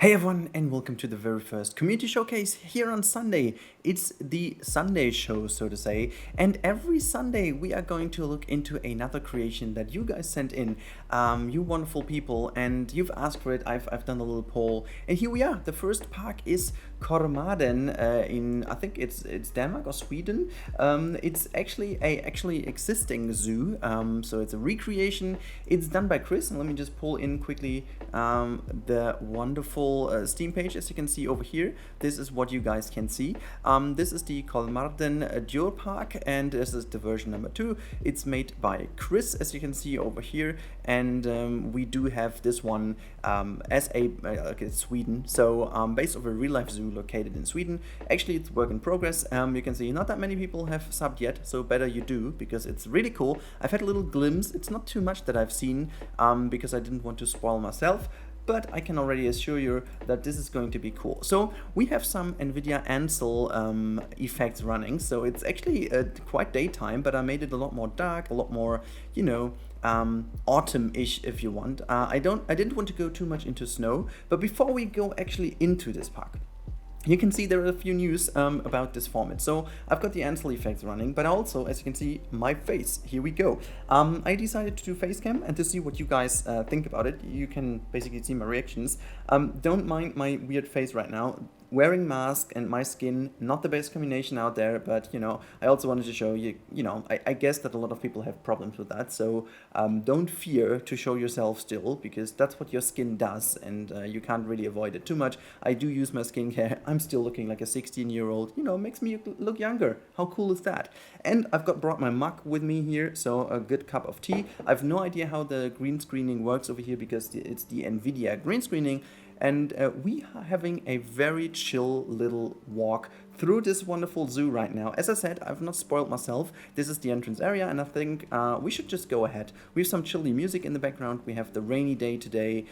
Hey everyone, and welcome to the very first community showcase here on Sunday. It's the Sunday show, so to say, and every Sunday we are going to look into another creation that you guys sent in, you wonderful people, and you've asked for it. I've done a little poll, and here we are. The first park is Kolmarden in, I think it's Denmark or Sweden. It's actually a existing zoo, so it's a recreation. It's done by Kriss, and let me just pull in quickly the wonderful Steam page. As you can see over here, this is what you guys can see. This is the Kolmarden Dual Park, and this is the version number 2. It's made by Kriss, as you can see over here, and we do have this one as a it's Sweden, so based off a real life zoo located in Sweden. Actually, it's work in progress. You can see not that many people have subbed yet, so better you do, because it's really cool. I've had a little glimpse. It's not too much that I've seen, because I didn't want to spoil myself, but I can already assure you that this is going to be cool. So we have some Nvidia Ansel effects running, so it's actually quite daytime, but I made it a lot more dark, a lot more, you know, autumn-ish if you want. I didn't want to go too much into snow, but before we go actually into this park, you can see there are a few news about this format. So I've got the Ansel effects running, but also, as you can see, my face. Here we go. I decided to do face cam and to see what you guys think about it. You can basically see my reactions. Don't mind my weird face right now. Wearing mask and my skin, not the best combination out there, but you know, I also wanted to show you, I guess that a lot of people have problems with that, so don't fear to show yourself still, because that's what your skin does, and you can't really avoid it too much. I do use my skincare. I'm still looking like a 16-year-old, makes me look younger. How cool is that? And I've brought my mug with me here, so a good cup of tea. I've no idea how the green screening works over here, because it's the Nvidia green screening. And we are having a very chill little walk through this wonderful zoo right now. As I said, I've not spoiled myself. This is the entrance area, and I think we should just go ahead. We have some chilly music in the background. We have the rainy day today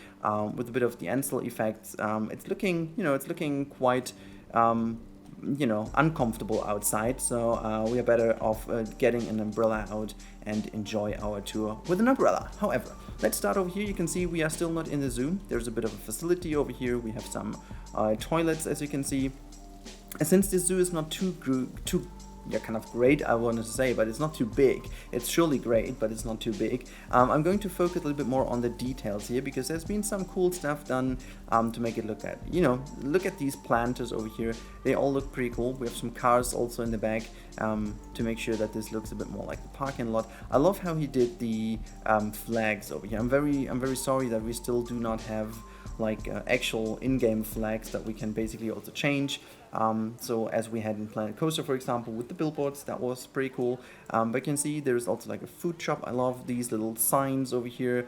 with a bit of the Ansel effects. It's looking quite uncomfortable outside, so we are better off getting an umbrella out and enjoy our tour with an umbrella. However, let's start over here. You can see we are still not in the zoo. There's a bit of a facility over here. We have some toilets, as you can see. And since this zoo is not too kind of great, I wanted to say, but it's not too big. It's surely great, but it's not too big. I'm going to focus a little bit more on the details here, because there's been some cool stuff done to make it look at these planters over here. They all look pretty cool. We have some cars also in the back to make sure that this looks a bit more like the parking lot. I love how he did the flags over here. I'm very sorry that we still do not have like actual in-game flags that we can basically also change. So as we had in Planet Coaster, for example, with the billboards, that was pretty cool. But you can see there's also like a food shop. I love these little signs over here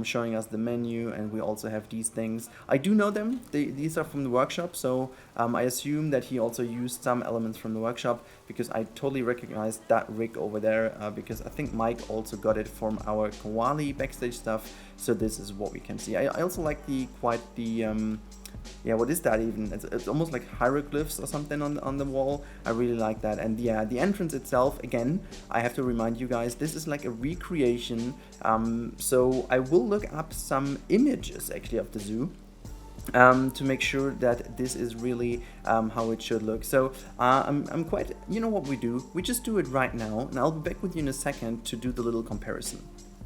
showing us the menu, and we also have these things. I do know them. These are from the workshop, so I assume that he also used some elements from the workshop, because I totally recognized that rig over there, because I think Mike also got it from our Koali backstage stuff. So this is what we can see. I also like what is that even? It's almost like hieroglyphs or something on the wall. I really like that. And yeah, the entrance itself, again, I have to remind you guys, this is like a recreation. So I will look up some images actually of the zoo to make sure that this is really how it should look. So I'm quite, you know what we do? We just do it right now, and I'll be back with you in a second to do the little comparison.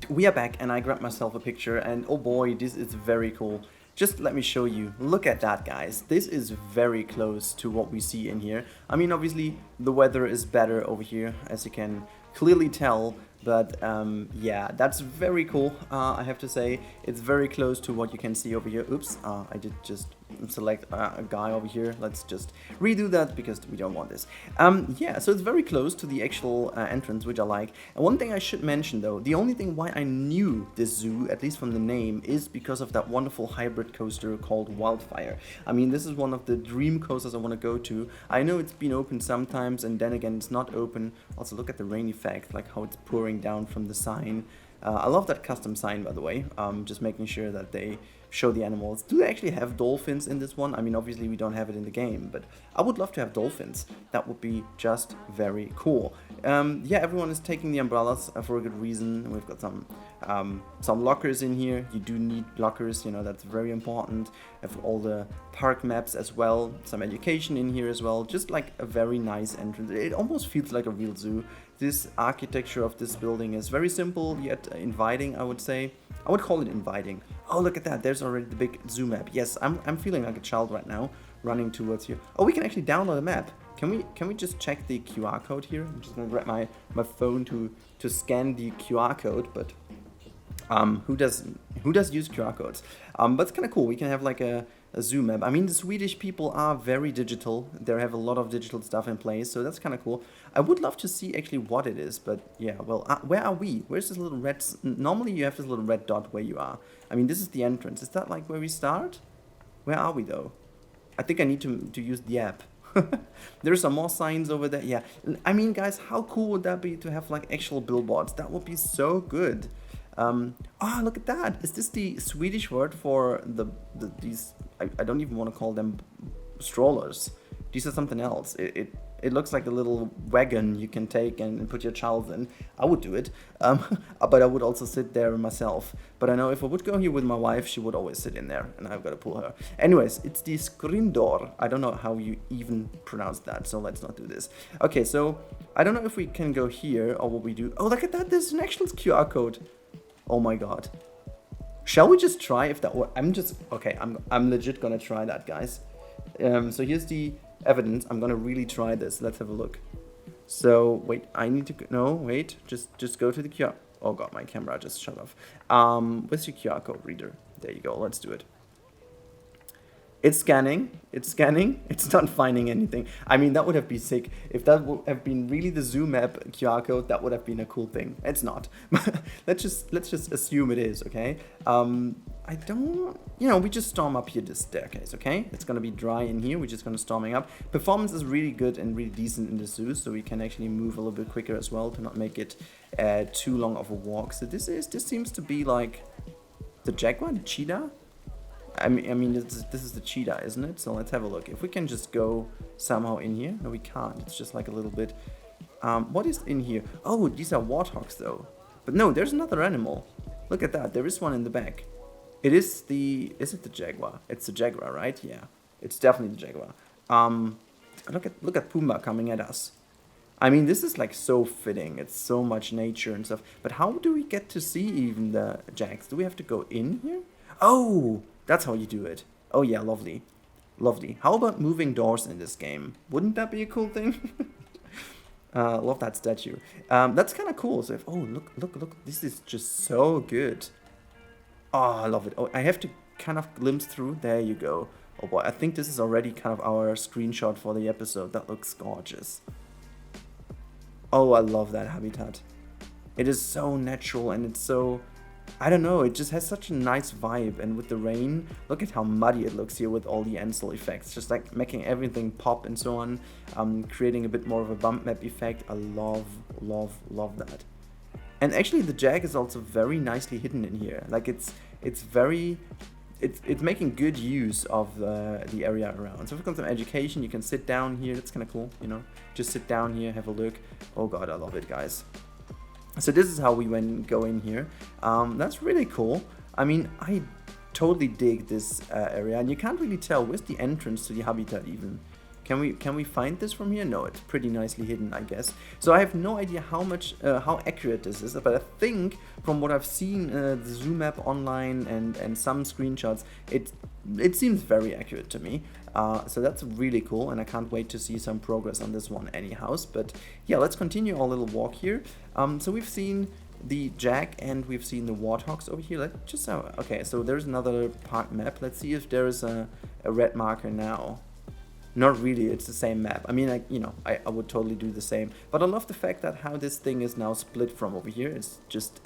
We are back, and I grabbed myself a picture, and oh boy, this is very cool. Just let me show you. Look at that, guys. This is very close to what we see in here. I mean, obviously, the weather is better over here, as you can clearly tell. But yeah, that's very cool, I have to say. It's very close to what you can see over here. Oops, I did just select a guy over here. Let's just redo that, because we don't want this. Yeah, so it's very close to the actual entrance, which I like. And one thing I should mention, though, the only thing why I knew this zoo, at least from the name, is because of that wonderful hybrid coaster called Wildfire. I mean, this is one of the dream coasters I want to go to. I know it's been open sometimes, and then again, it's not open. Also, look at the rain effect, like how it's pouring down from the sign. I love that custom sign, by the way. Just making sure that they show the animals. Do they actually have dolphins in this one? I mean, obviously we don't have it in the game, but I would love to have dolphins. That would be just very cool. Yeah, everyone is taking the umbrellas for a good reason. We've got some lockers in here. You do need lockers, you know, that's very important. Have all the park maps as well. Some education in here as well. Just like a very nice entrance. It almost feels like a real zoo. This architecture of this building is very simple yet inviting, I would say. I would call it inviting. Oh, look at that. There's already the big zoo map. Yes, I'm feeling like a child right now, running towards here. Oh, we can actually download a map. Can we just check the QR code here? I'm just gonna grab my phone to scan the QR code, but who does use QR codes? But it's kind of cool. We can have like a zoo map. I mean, the Swedish people are very digital. They have a lot of digital stuff in place, so that's kind of cool. I would love to see actually what it is, but yeah, well, where are we? Where's this little red... Normally you have this little red dot where you are. I mean, this is the entrance. Is that like where we start? Where are we though? I think I need to use the app. There's some more signs over there. Yeah, I mean, guys, how cool would that be to have like actual billboards? That would be so good. Oh, look at that. Is this the Swedish word for these... I don't even want to call them strollers. These are something else. It looks like a little wagon you can take and put your child in. I would do it. But I would also sit there myself. But I know if I would go here with my wife, she would always sit in there, and I've got to pull her. Anyways, it's the Skrindor. I don't know how you even pronounce that, so let's not do this. Okay, so I don't know if we can go here or what we do. Oh, look at that. There's an actual QR code. Oh my god. Shall we just try if that... Okay, I'm legit gonna try that, guys. So here's the evidence. I'm gonna really try this. Let's have a look. So, wait, I need to... No, wait. Just go to the QR... Oh god, my camera just shut off. Where's your QR code reader? There you go. Let's do it. It's scanning. It's not finding anything. I mean, that would have been sick. If that would have been really the Zoo map QR code, that would have been a cool thing. It's not. let's just assume it is, okay? I don't... You know, we just storm up here this staircase, okay? It's gonna be dry in here. We're just gonna storming up. Performance is really good and really decent in the zoo, so we can actually move a little bit quicker as well to not make it too long of a walk. So this seems to be like the Jaguar, the Cheetah. I mean, this is the Cheetah, isn't it? So let's have a look. If we can just go somehow in here. No, we can't. It's just like a little bit... what is in here? Oh, these are warthogs, though. But no, there's another animal. Look at that. There is one in the back. Is it the Jaguar? It's the Jaguar, right? Yeah. It's definitely the Jaguar. Look at Pumbaa coming at us. I mean, this is like so fitting. It's so much nature and stuff. But how do we get to see even the Jags? Do we have to go in here? Oh! That's how you do it. Oh yeah, lovely. Lovely. How about moving doors in this game? Wouldn't that be a cool thing? Love that statue. That's kind of cool. So look. This is just so good. Oh, I love it. Oh, I have to kind of glimpse through. There you go. Oh boy, I think this is already kind of our screenshot for the episode. That looks gorgeous. Oh, I love that habitat. It is so natural and it's so... I don't know, it just has such a nice vibe, and with the rain, look at how muddy it looks here with all the Ansel effects, just like making everything pop and so on, creating a bit more of a bump map effect. I love that. And actually the Jag is also very nicely hidden in here, like it's making good use of the area around. So if we've got some education, you can sit down here, that's kind of cool, you know, just sit down here, have a look. Oh god, I love it, guys. So this is how we go in here. That's really cool. I mean, I totally dig this area, and you can't really tell where's the entrance to the habitat even. Can we find this from here? No, it's pretty nicely hidden, I guess. So I have no idea how accurate this is, but I think from what I've seen the Zoo map online and some screenshots, it seems very accurate to me. So that's really cool, and I can't wait to see some progress on this one anyhow. But yeah, let's continue our little walk here. So we've seen the Jag and we've seen the warthogs over here. Let's just okay, so there's another park map. Let's see if there is a red marker now. Not really, it's the same map. I mean, I would totally do the same. But I love the fact that how this thing is now split from over here. It's just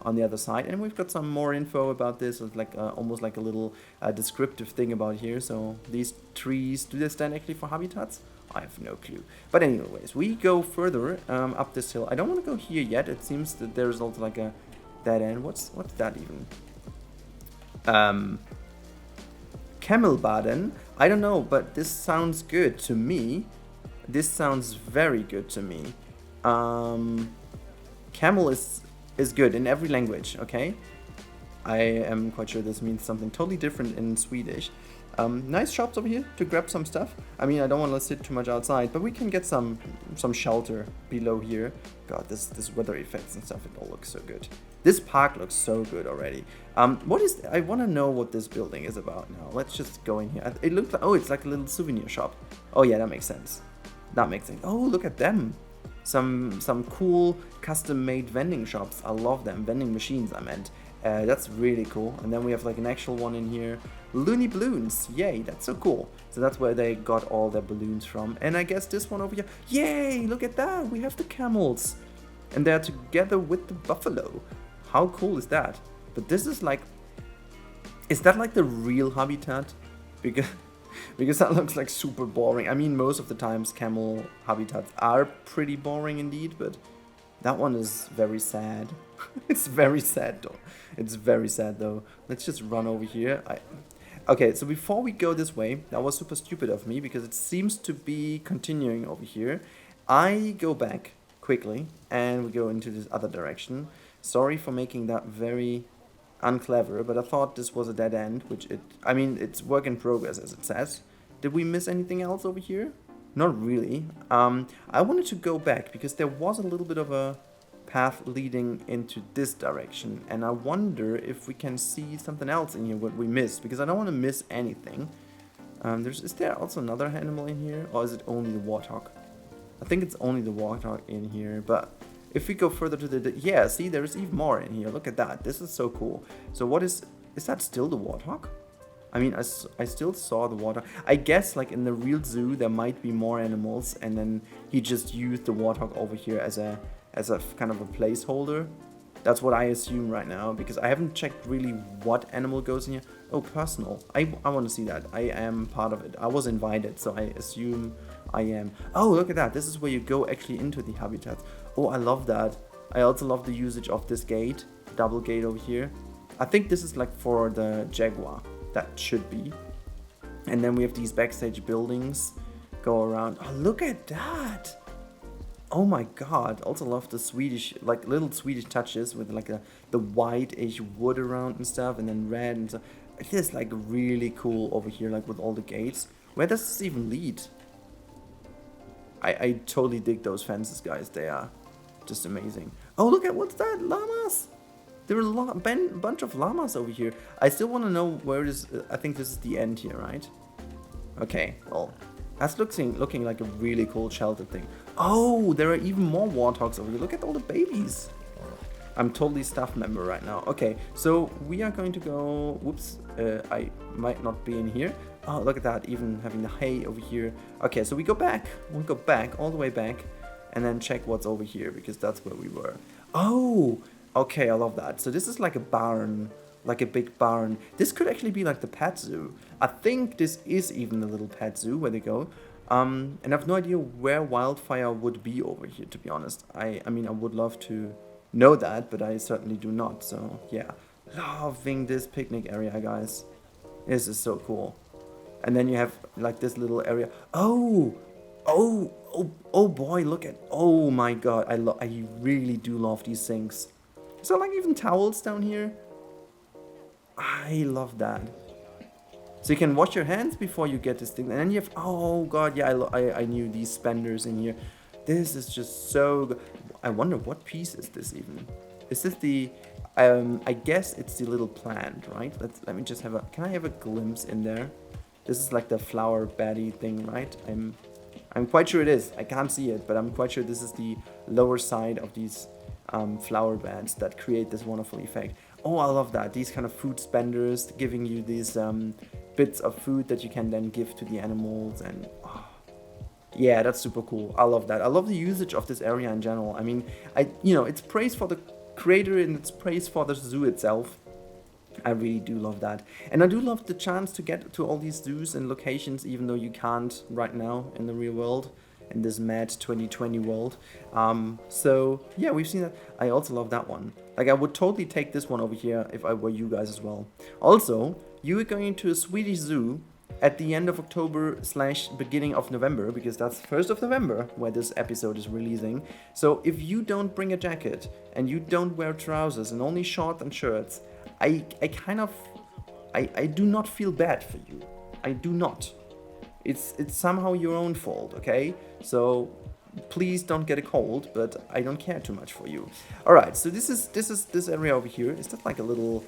on the other side. And we've got some more info about this. It's like almost like a little descriptive thing about here. So these trees, do they stand actually for habitats? I have no clue. But anyways, we go further up this hill. I don't want to go here yet. It seems that there's also like a dead end. What's that even? Kolmarden. I don't know, but this sounds good to me. This sounds very good to me. Camel is good in every language, okay? I am quite sure this means something totally different in Swedish. Nice shops over here to grab some stuff. I mean, I don't want to sit too much outside, but we can get some shelter below here. God, this weather effects and stuff, it all looks so good. This park looks so good already. I want to know what this building is about now. Let's just go in here. It looks like, oh, it's like a little souvenir shop. Oh yeah, that makes sense. That makes sense. Oh, look at them. Some cool custom-made vending shops. I love them. Vending machines, I meant. That's really cool. And then we have like an actual one in here. Looney Balloons. Yay, that's so cool. So that's where they got all their balloons from. And I guess this one over here. Yay, look at that. We have the camels. And they're together with the buffalo. How cool is that? But this is like... Is that like the real habitat? Because that looks like super boring. I mean, most of the times camel habitats are pretty boring indeed, but that one is very sad. It's very sad though. It's very sad though. Let's just run over here. Okay, so before we go this way, that was super stupid of me because it seems to be continuing over here. I go back quickly and we go into this other direction. Sorry for making that very unclever, but I thought this was a dead end, I mean, it's work in progress as it says. Did we miss anything else over here? Not really. I wanted to go back because there was a little bit of a path leading into this direction, and I wonder if we can see something else in here what we missed, because I don't want to miss anything. Is there also another animal in here, or is it only the warthog? I think it's only the warthog in here, but if we go further to the... Yeah, see, there's even more in here. Look at that. This is so cool. So what is that still the warthog? I mean, I still saw the warthog. I guess, like, in the real zoo, there might be more animals, and then he just used the warthog over here as a kind of a placeholder. That's what I assume right now, because I haven't checked really what animal goes in here. Oh, personal. I want to see that. I am part of it. I was invited, so I assume I am. Oh, look at that. This is where you go actually into the habitat. Oh, I love that. I also love the usage of this gate. Double gate over here. I think this is like for the Jaguar. That should be. And then we have these backstage buildings go around. Oh, look at that. Oh my god. Also love the Swedish, like little Swedish touches with like the white-ish wood around and stuff, and then red and stuff. It is like really cool over here, like with all the gates. Where does this even lead? I totally dig those fences, guys. They are just amazing. Oh, look at what's that? Llamas! There are a bunch of llamas over here. I still want to know where it is. I think this is the end here, right? Okay, well, that's looking like a really cool shelter thing. Oh, there are even more warthogs over here. Look at all the babies. I'm totally staff member right now. Okay, so we are going to go... Whoops, I might not be in here. Oh, look at that, even having the hay over here. Okay, so we go back. We'll go back, all the way back, and then check what's over here, because that's where we were. Oh, okay, I love that. So this is like a barn, like a big barn. This could actually be like the pet zoo. I think this is even the little pet zoo where they go. And I have no idea where Wildfire would be over here, to be honest. I mean, I would love to know that, but I certainly do not. So, yeah. Loving this picnic area, guys. This is so cool. And then you have like this little area. Oh boy, look at, oh my god, I really do love these things. Is there like even towels down here? I love that. So you can wash your hands before you get this thing. And then you have, oh god, yeah, I knew these spenders in here. This is just so good. I wonder what piece is this even? Is this the, I guess it's the little plant, right? Let me just can I have a glimpse in there? This is like the flower baddie thing, right? I'm quite sure it is. I can't see it, but I'm quite sure this is the lower side of these flower beds that create this wonderful effect. Oh, I love that. These kind of food spenders giving you these bits of food that you can then give to the animals. And oh, yeah, that's super cool. I love that. I love the usage of this area in general. I mean, it's praise for the creator and it's praise for the zoo itself. I really do love that. And I do love the chance to get to all these zoos and locations, even though you can't right now in the real world. in this mad 2020 world. So yeah, we've seen that. I also love that one. Like, I would totally take this one over here if I were you guys as well. Also, you are going to a Swedish zoo at the end of October / beginning of November, because that's 1st of November where this episode is releasing. So if you don't bring a jacket and you don't wear trousers and only shorts and shirts, I do not feel bad for you. I do not. It's somehow your own fault, okay? So please don't get a cold, but I don't care too much for you. All right, so this area over here. Is that like a little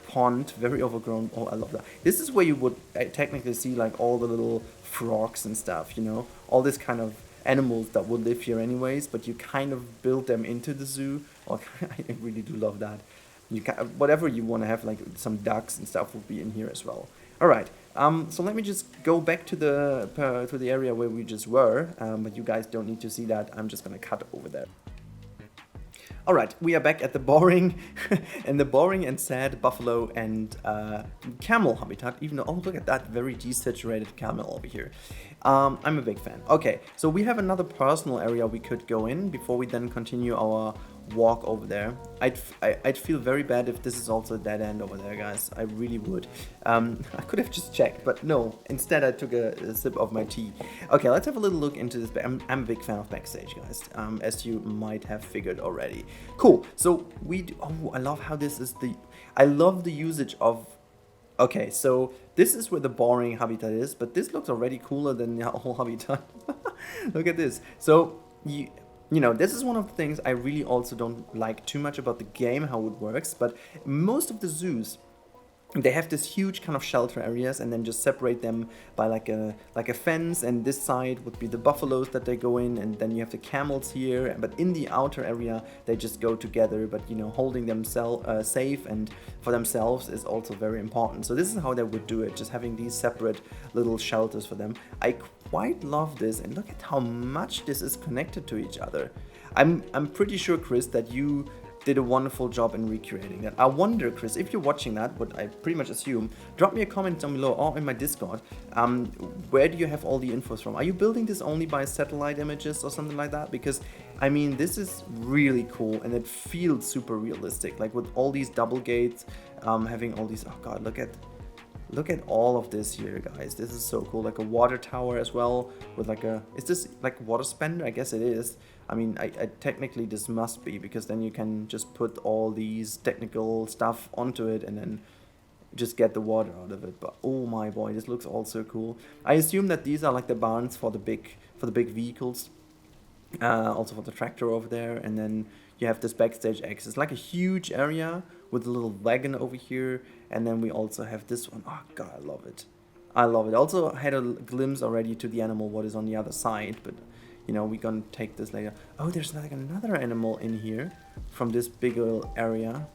pond, very overgrown? Oh, I love that. This is where you would technically see like all the little frogs and stuff, you know, all this kind of animals that would live here anyways, but you kind of build them into the zoo. Oh, I really do love that. You can, whatever you want to have, like some ducks and stuff, will be in here as well. All right. So let me just go back to the area where we just were, but you guys don't need to see that. I'm just gonna cut over there. Alright, we are back at the boring and sad buffalo and camel habitat, even though, oh, look at that very desaturated camel over here. I'm a big fan. Okay, so we have another personal area we could go in before we then continue our walk over there. I'd feel very bad if this is also a dead end over there, guys. I really would. I could have just checked, but no. Instead, I took a sip of my tea. Okay, let's have a little look into this. I'm a big fan of backstage, guys, as you might have figured already. Cool. So oh, I love how this is I love the usage of. Okay, so this is where the boring habitat is, but this looks already cooler than the whole habitat. Look at this. So you know, this is one of the things I really also don't like too much about the game, how it works, but most of the zoos, they have this huge kind of shelter areas and then just separate them by like a fence, and this side would be the buffaloes that they go in, and then you have the camels here, but in the outer area they just go together, but you know, holding themselves safe and for themselves is also very important. So this is how they would do it, just having these separate little shelters for them. I quite love this, and look at how much this is connected to each other. I'm pretty sure, Kriss, that you did a wonderful job in recreating that. I wonder, Kriss, if you're watching that, what I pretty much assume, drop me a comment down below or in my Discord. Where do you have all the infos from? Are you building this only by satellite images or something like that? Because, I mean, this is really cool and it feels super realistic. Like with all these double gates, having all these, oh god, look at all of this here, guys. This is so cool. Like a water tower as well with like is this like water spender? I guess it is. I mean, I technically this must be, because then you can just put all these technical stuff onto it and then just get the water out of it. But oh my boy, this looks also cool. I assume that these are like the barns for the big vehicles, also for the tractor over there, and then you have this backstage access, like a huge area with a little wagon over here, and then we also have this one. Oh god, I love it. I love it. Also had a glimpse already to the animal what is on the other side, but you know, we're gonna take this later. Oh, there's like another animal in here from this bigger area.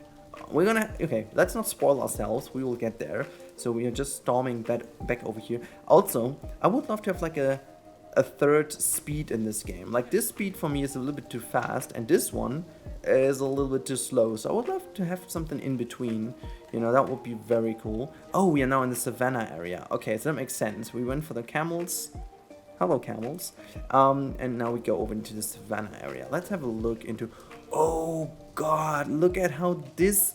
We're gonna, okay, let's not spoil ourselves. We will get there. So we are just storming back over here. Also, I would love to have like a third speed in this game. Like this speed for me is a little bit too fast, and this one is a little bit too slow. So I would love to have something in between. You know, that would be very cool. Oh, we are now in the Savannah area. Okay, so that makes sense. We went for the camels. Hello, camels. And now we go over into the Savannah area. Let's have a look into... Oh, God, look at how this...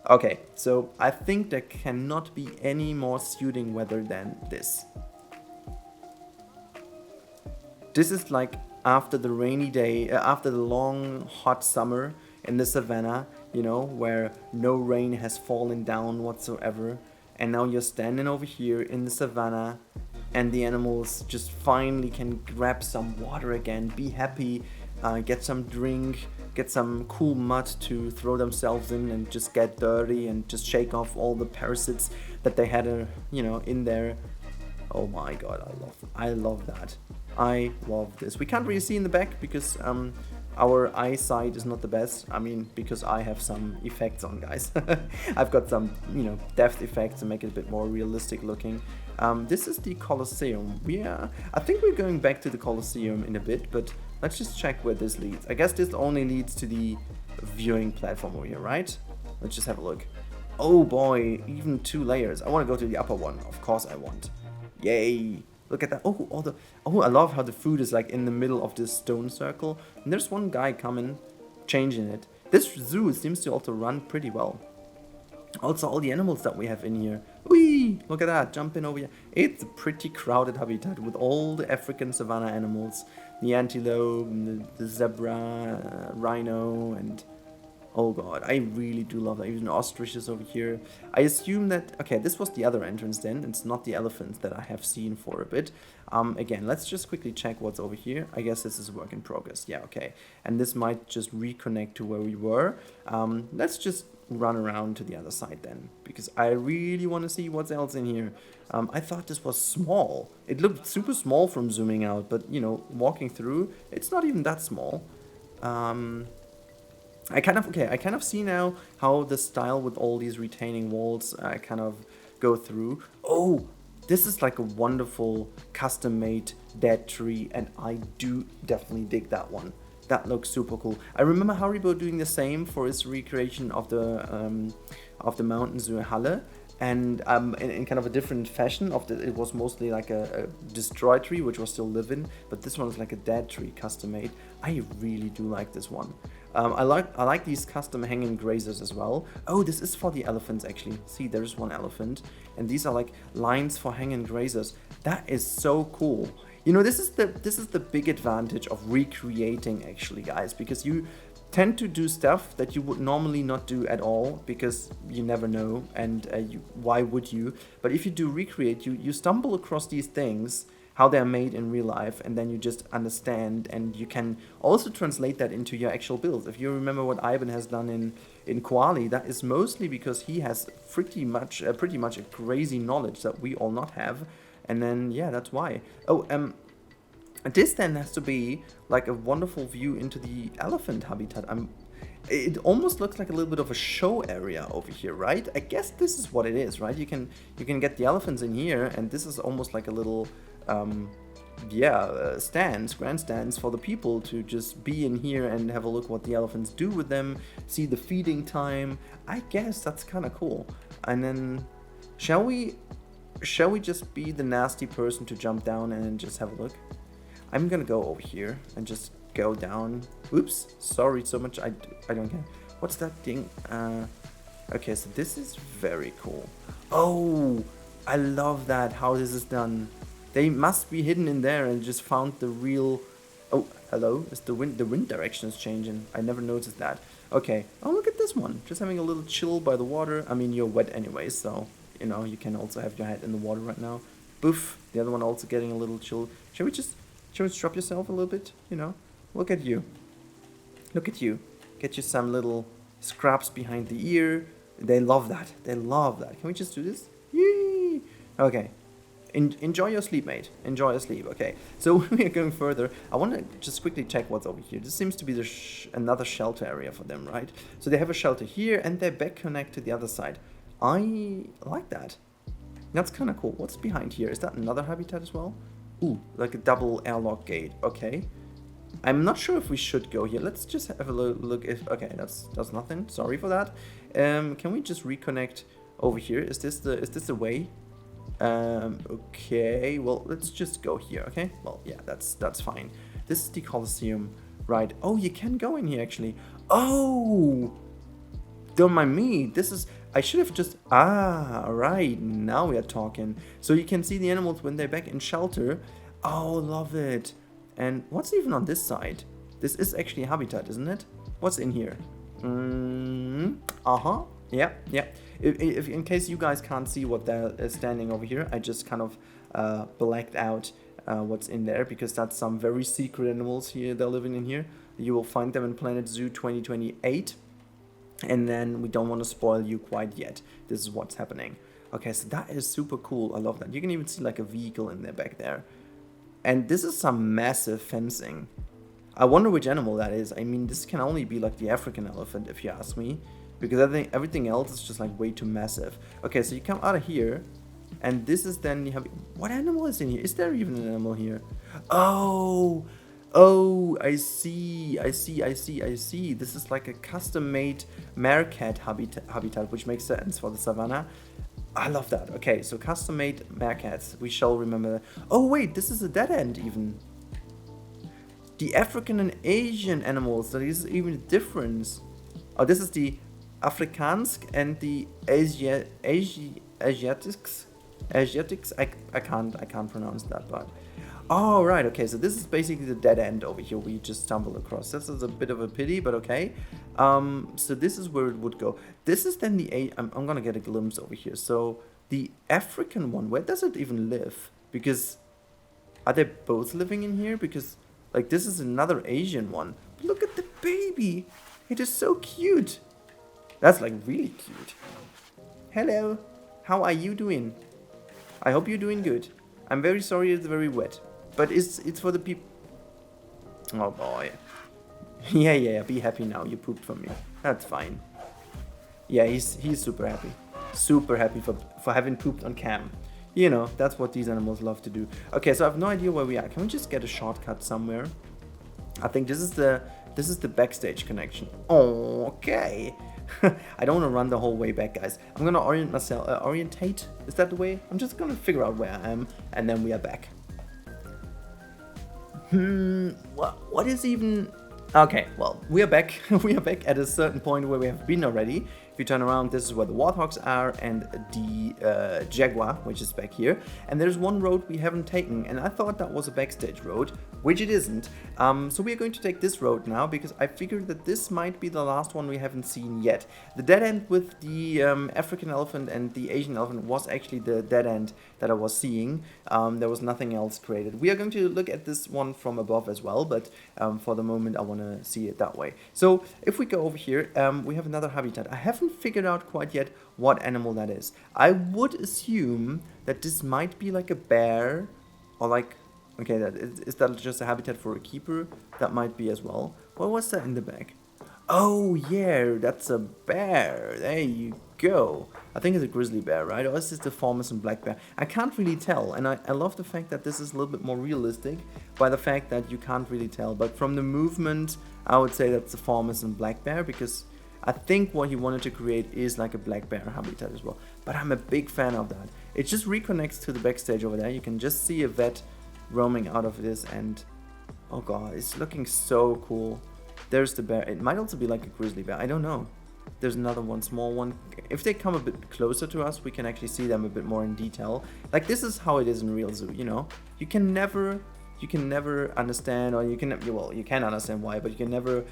Okay, so I think there cannot be any more suiting weather than this. This is like after the rainy day, after the long, hot summer in the Savannah, you know, where no rain has fallen down whatsoever. And now you're standing over here in the Savannah, and the animals just finally can grab some water again, be happy, get some drink, get some cool mud to throw themselves in and just get dirty and just shake off all the parasites that they had, you know, in there. Oh my god, I love that. I love this. We can't really see in the back because our eyesight is not the best. I mean, because I have some effects on, guys. I've got some, you know, depth effects to make it a bit more realistic looking. This is the Colosseum. I think we're going back to the Colosseum in a bit, but let's just check where this leads. I guess this only leads to the viewing platform over here, right? Let's just have a look. Oh boy, even 2 layers. I want to go to the upper one. Of course I want. Yay. Look at that. Oh, I love how the food is like in the middle of this stone circle. And there's one guy coming, changing it. This zoo seems to also run pretty well. Also, all the animals that we have in here. Whee! Look at that, jumping over here. It's a pretty crowded habitat with all the African savanna animals. The antelope, and the zebra, rhino, and... Oh god, I really do love that. Even ostriches over here. I assume that... Okay, this was the other entrance then. It's not the elephants that I have seen for a bit. Again, let's just quickly check what's over here. I guess this is a work in progress. Yeah, okay. And this might just reconnect to where we were. Let's just run around to the other side then, because I really want to see what's else in here. I thought this was small. It looked super small from zooming out, but you know, walking through, it's not even that small. I kind of see now how the style with all these retaining walls kind of go through. Oh, this is like a wonderful custom-made dead tree, and I do definitely dig that one. That looks super cool. I remember Haribo doing the same for his recreation of the mountain zoo Halle, and in kind of a different fashion. It was mostly like a destroyed tree, which was still living, but this one is like a dead tree, custom made. I really do like this one. I like these custom hanging grazers as well. Oh, this is for the elephants actually. See, there's one elephant, and these are like lines for hanging grazers. That is so cool. You know, this is the big advantage of recreating actually, guys, because you tend to do stuff that you would normally not do at all, because you never know, and why would you? But if you do recreate, you stumble across these things, how they're made in real life, and then you just understand, and you can also translate that into your actual builds. If you remember what Ivan has done in Koali, that is mostly because he has pretty much a crazy knowledge that we all not have. And then, yeah, that's why. Oh, this then has to be like a wonderful view into the elephant habitat. It almost looks like a little bit of a show area over here, right? I guess this is what it is, right? You can get the elephants in here, and this is almost like a little, grandstands for the people to just be in here and have a look what the elephants do with them, see the feeding time. I guess that's kind of cool. And then, shall we just be the nasty person to jump down and just have a look? I'm gonna go over here and just go down. Oops, sorry so much, I don't care. What's that thing? Okay, so this is very cool. Oh, I love that, how this is done. They must be hidden in there and just found the real... Oh, hello, is the wind direction is changing. I never noticed that. Okay, oh, look at this one. Just having a little chill by the water. I mean, you're wet anyway, so... You know, you can also have your head in the water right now. Boof. The other one also getting a little chill. Shall we just drop yourself a little bit? You know, look at you. Look at you. Get you some little scraps behind the ear. They love that. They love that. Can we just do this? Yee! Okay. Enjoy your sleep, mate. Enjoy your sleep. Okay. So we are going further. I want to just quickly check what's over here. This seems to be another shelter area for them, right? So they have a shelter here, and they back connect to the other side. I like that. That's kind of cool. What's behind here? Is that another habitat as well? Ooh, like a double airlock gate. Okay. I'm not sure if we should go here. Let's just have a look. Okay, that's nothing. Sorry for that. Can we just reconnect over here? Is this the way? Okay. Well, let's just go here. Okay. Well, yeah, that's fine. This is the Colosseum, right? Oh, you can go in here actually. Oh, don't mind me. This is... I should have just... Ah, right. Now we are talking. So you can see the animals when they're back in shelter. Oh, love it. And what's even on this side? This is actually a habitat, isn't it? What's in here? Uh-huh. Yeah. If in case you guys can't see what they're standing over here, I just kind of blacked out what's in there, because that's some very secret animals here. They're living in here. You will find them in Planet Zoo 2028. And then we don't want to spoil you quite yet. This is what's happening. Okay, so that is super cool. I love that. You can even see like a vehicle in there back there. And this is some massive fencing. I wonder which animal that is. I mean, this can only be like the African elephant, if you ask me. Because I think everything else is just like way too massive. Okay, so you come out of here. And this is then... you have... What animal is in here? Is there even an animal here? Oh, I see. This is like a custom-made meerkat habitat, which makes sense for the savannah. I love that. Okay, so custom-made meerkats. We shall remember that. Oh wait, this is a dead end even. The African and Asian animals, there is even a difference. Oh, this is the Afrikaans and the Asiatics. I can't pronounce that, but oh right, okay. So this is basically the dead end over here. We just stumbled across. This is a bit of a pity, but okay. So this is where it would go. This is then I'm gonna get a glimpse over here. So the African one, where does it even live? Because are they both living in here? Because like this is another Asian one. But look at the baby. It is so cute. That's like really cute. Hello. How are you doing? I hope you're doing good. I'm very sorry it's very wet. But it's for the people. Oh boy. Yeah, be happy now. You pooped for me. That's fine. Yeah, he's super happy. Super happy for having pooped on cam. You know, that's what these animals love to do. Okay, so I have no idea where we are. Can we just get a shortcut somewhere? I think this is the backstage connection. Okay. I don't want to run the whole way back, guys. I'm gonna orientate. Is that the way? I'm just gonna figure out where I am, and then we are back. What is even? Okay, well, we are back. We are back at a certain point where we have been already. If you turn around, this is where the Warthogs are and the Jaguar, which is back here. And there's one road we haven't taken, and I thought that was a backstage road, which it isn't. So we are going to take this road now, because I figured that this might be the last one we haven't seen yet. The dead end with the African elephant and the Asian elephant was actually the dead end that I was seeing. There was nothing else created. We are going to look at this one from above as well, but for the moment I want to see it that way. So if we go over here, we have another habitat. I haven't figured out quite yet what animal that is. I would assume that this might be like a bear, or like, okay, is that just a habitat for a keeper? That might be as well. What was that in the back? Oh yeah, that's a bear. There you go. I think it's a grizzly bear, right? Or is this the Formosan black bear? I can't really tell, and I love the fact that this is a little bit more realistic by the fact that you can't really tell. But from the movement, I would say that's the Formosan black bear, because I think what he wanted to create is like a black bear habitat as well. But I'm a big fan of that. It just reconnects to the backstage over there. You can just see a vet roaming out of this, and oh god, it's looking so cool. There's the bear. It might also be like a grizzly bear. I don't know. There's another one, small one. If they come a bit closer to us, we can actually see them a bit more in detail. Like this is how it is in real zoo, you know? You can never understand, or you can understand why, but you can never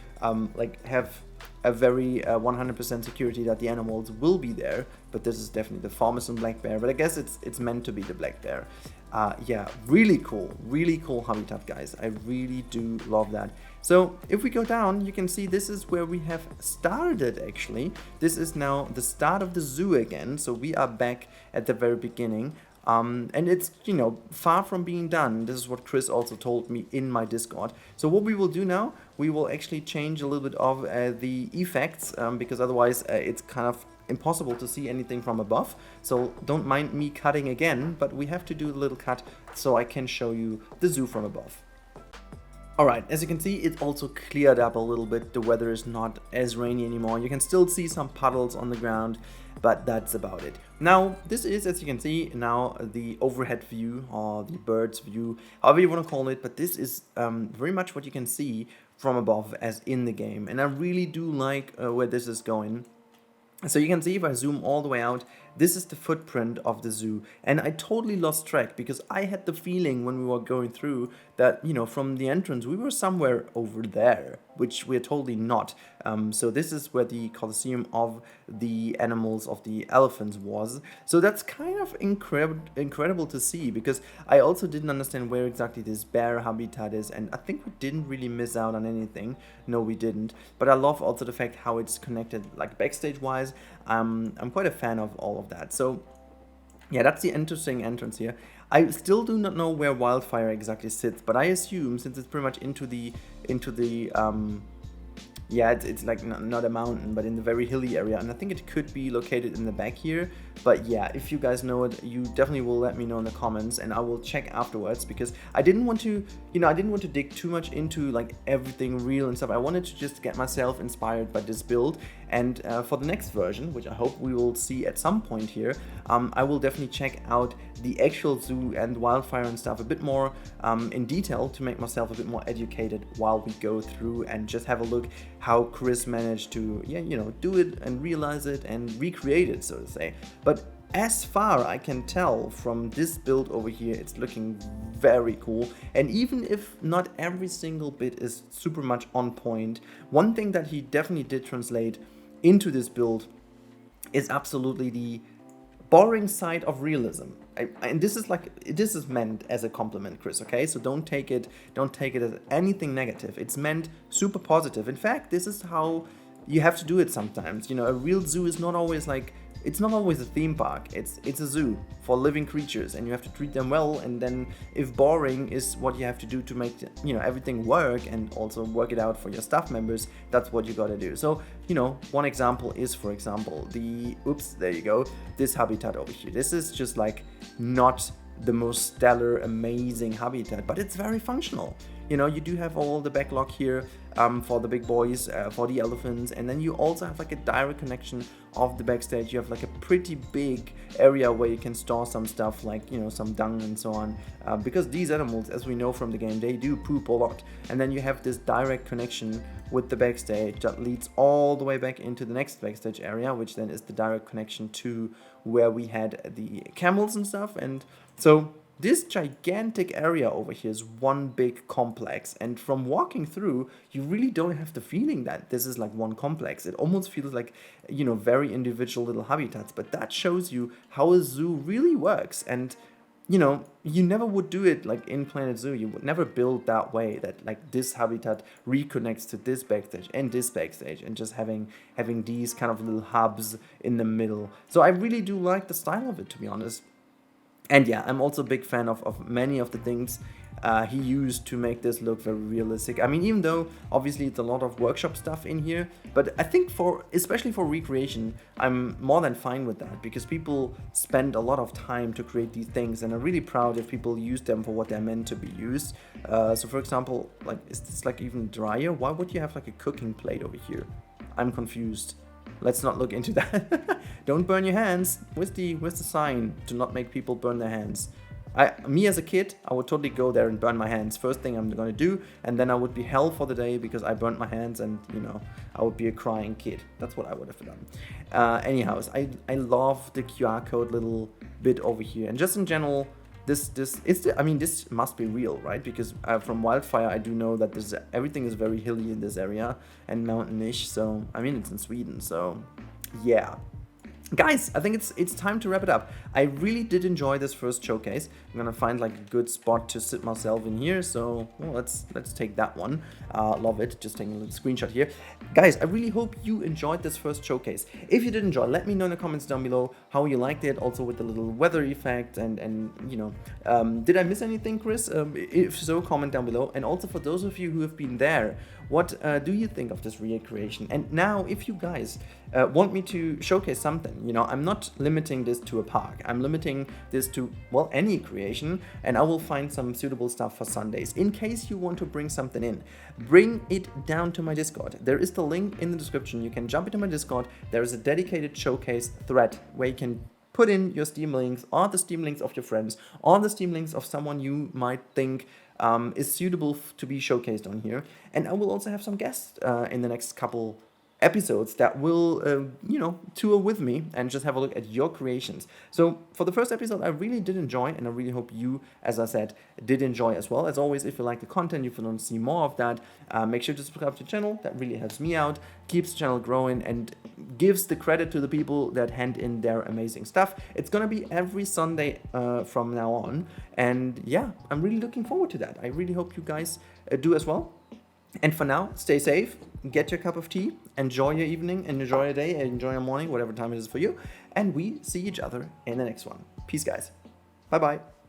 like have a very 100% security that the animals will be there. But this is definitely the Formosan black bear, but I guess it's meant to be the black bear. Yeah, really cool habitat, guys. I really do love that. So if we go down, you can see this is where we have started actually. This is now the start of the zoo again, so we are back at the very beginning. And it's, you know, far from being done. This is what Kriss also told me in my Discord. So what we will do now, we will actually change a little bit of the effects, because otherwise it's kind of impossible to see anything from above. So don't mind me cutting again, but we have to do a little cut so I can show you the zoo from above. Alright, as you can see, it's also cleared up a little bit. The weather is not as rainy anymore. You can still see some puddles on the ground, but that's about it. Now, this is, as you can see, now the overhead view, or the bird's view, however you want to call it, but this is very much what you can see from above as in the game. And I really do like where this is going. So you can see if I zoom all the way out, this is the footprint of the zoo, and I totally lost track because I had the feeling when we were going through that, you know, from the entrance we were somewhere over there, which we're totally not. So this is where the Colosseum of the animals, of the elephants was. So that's kind of incredible to see, because I also didn't understand where exactly this bear habitat is, and I think we didn't really miss out on anything. No, we didn't. But I love also the fact how it's connected, like backstage wise. I'm quite a fan of all of that. So yeah, that's the interesting entrance here. I still do not know where Wildfire exactly sits, but I assume since it's pretty much into the yeah, it's like not a mountain, but in the very hilly area, and I think it could be located in the back here. But yeah, if you guys know it, you definitely will let me know in the comments, and I will check afterwards, because I didn't want to, you know, I didn't want to dig too much into like everything real and stuff. I wanted to just get myself inspired by this build, And for the next version, which I hope we will see at some point here, I will definitely check out the actual zoo and Wildfire and stuff a bit more in detail to make myself a bit more educated while we go through and just have a look how Kriss managed to, do it and realize it and recreate it, so to say. But as far I can tell from this build over here, it's looking very cool. And even if not every single bit is super much on point, one thing that he definitely did translate into this build is absolutely the boring side of realism. And this is meant as a compliment, Kriss, okay? So don't take it as anything negative. It's meant super positive. In fact, this is how you have to do it sometimes. A real zoo is not always it's not always a theme park. It's a zoo for living creatures, and you have to treat them well. And then if boring is what you have to do to make everything work and also work it out for your staff members, that's what you got to do. So one example is, for example, this habitat over here. This is just not the most stellar, amazing habitat, but it's very functional. You do have all the backlog here for the big boys, for the elephants, and then you also have a direct connection of the backstage. You have a pretty big area where you can store some stuff some dung and so on, because these animals, as we know from the game, they do poop a lot. And then you have this direct connection with the backstage that leads all the way back into the next backstage area, which then is the direct connection to where we had the camels and stuff. And so this gigantic area over here is one big complex, and from walking through, you really don't have the feeling that this is one complex. It almost feels very individual little habitats, but that shows you how a zoo really works. And you never would do it in Planet Zoo. You would never build that way, that this habitat reconnects to this backstage and just having these kind of little hubs in the middle. So I really do like the style of it, to be honest. And yeah, I'm also a big fan of many of the things he used to make this look very realistic. I mean, even though obviously it's a lot of workshop stuff in here, but I think especially for recreation, I'm more than fine with that, because people spend a lot of time to create these things, and I'm really proud if people use them for what they're meant to be used. So for example, is this even drier? Why would you have a cooking plate over here? I'm confused. Let's not look into that. Don't burn your hands. Where's the sign to not make people burn their hands? Me as a kid, I would totally go there and burn my hands. First thing I'm gonna do, and then I would be hell for the day because I burnt my hands, and I would be a crying kid. That's what I would have done. Anyhow, I love the QR code little bit over here, and just in general, this must be real, right? Because from Wildfire, I do know that everything is very hilly in this area and mountainish. So it's in Sweden. So yeah. Guys, I think it's time to wrap it up. I really did enjoy this first showcase. I'm gonna find a good spot to sit myself in here. So let's take that one. Love it. Just taking a little screenshot here. Guys, I really hope you enjoyed this first showcase. If you did enjoy, let me know in the comments down below how you liked it. Also with the little weather effect and did I miss anything, Kriss? If so, comment down below. And also for those of you who have been there, what do you think of this recreation? And now, if you guys want me to showcase something, I'm not limiting this to a park. I'm limiting this to, any creation, and I will find some suitable stuff for Sundays. In case you want to bring something in, bring it down to my Discord. There is the link in the description. You can jump into my Discord. There is a dedicated showcase thread where you can put in your Steam links, or the Steam links of your friends, or the Steam links of someone you might think is suitable to be showcased on here. And I will also have some guests in the next couple episodes that will, tour with me and just have a look at your creations. So for the first episode, I really did enjoy, and I really hope you, as I said, did enjoy as well. As always, if you like the content, if you want to see more of that, make sure to subscribe to the channel. That really helps me out, keeps the channel growing, and gives the credit to the people that hand in their amazing stuff. It's gonna be every Sunday from now on, and yeah, I'm really looking forward to that. I really hope you guys do as well. And for now, stay safe, get your cup of tea, enjoy your evening, enjoy your day, enjoy your morning, whatever time it is for you. And we see each other in the next one. Peace, guys. Bye-bye.